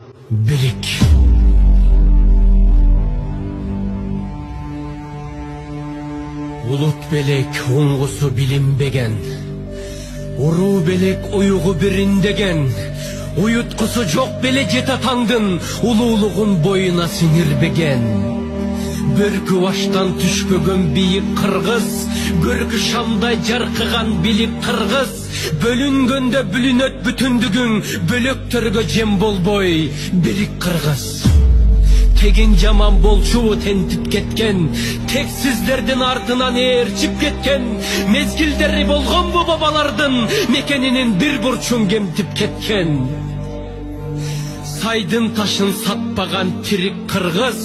Birik. Ulut belek oңгусу билинбеген, уруу белек уюгу бириндеген, уюткусу жок беле жетатаңдын улуулугун боюна сиңирбеген. Бөркү баштан түшпөгөн бийик кыргыз, көркү шамдай жаркыган билик кыргыз, бөлүнгөндө бүлүнөт бүтүндүгүң, бөлөктөргө жем болбой бирик кыргыз. Тегин жаман болчу тентип кеткен, тексиздердин артынан ээрчип кеткен, мезгилдери болгон бу бабалардын мекенинин бир бурчун кемтип кеткен. Сайдын ташын сатпаган тирик кыргыз,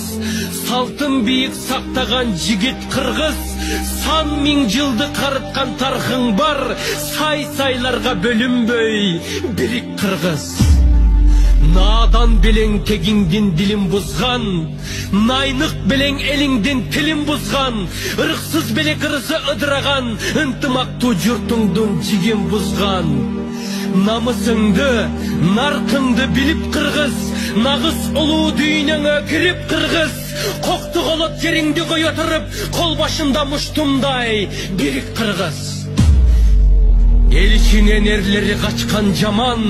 салтын бийик сактаган жигит кыргыз, сан миң жылды карыткан тархың бар, сай-сайларга бөлүнбөй бирик кыргыз. Надан белең тегиңдин дилин бузган, найнык белең элиңдин тилин бузган, ырксыз белек ырысы ыдыраган, ынтымактуу журтуңдун жигин бузган. Намысыңды, наркыңды билип кыргыз, нагыз улуу дүйнөңө кирип кыргыз, кокту колот жериңди кое туруп, кол башында муштумдай бирик кыргыз. Эл ичинен эрлери качкан жаман,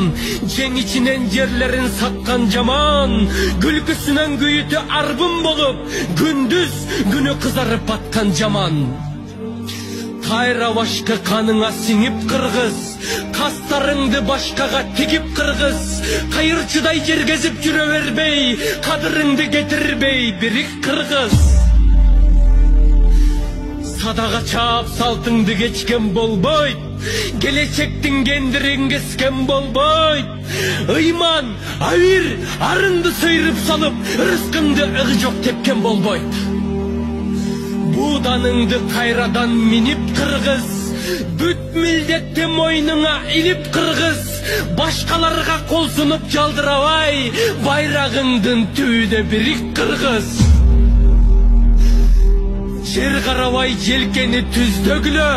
жең ичинен жерлерин саткан жаман, күлкүсүнөн күйүтү арбын болуп, күндүз күнү кызарып баткан жаман. Кайра башкы каныңа сиңип кыргыз, кастарыңды башкага тигип кыргыз, кайырчыдай жергезип жүрө бербей, кадырыңды кетирбей бирик кыргыз. Садага чаап салтыңды кечкен болбойт, келечектин кендирин кескен болбойт. Ыйман, авир, арыңды сыйрып салып, рызкыңды ыгы-жок тепкен болбойт. Буданыңды кайрадан минип кыргыз, бүт милдетти мойнуңа илип кыргыз, башкаларга кол сунуп жалдырабай, байрагыңдын түбүнө бирик кыргыз. Жер карабай желкени түз төгүлө,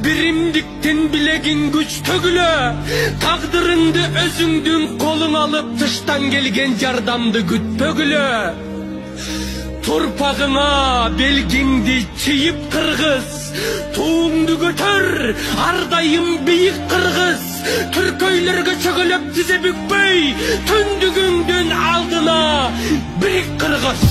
биримдиктин билегин күч төгүлө, тагдырыңды өзүңдүн колуң алып, тыштан келген жардамды күтпөгүлө. Турпагыңа белгиңди чийип кыргыз, туңду көтөр, ар дайым бийик кыргыз, түркөйлөргө чөгөлөп тизе бүкпөй, түндүгүңдүн алдына бирик кыргыз.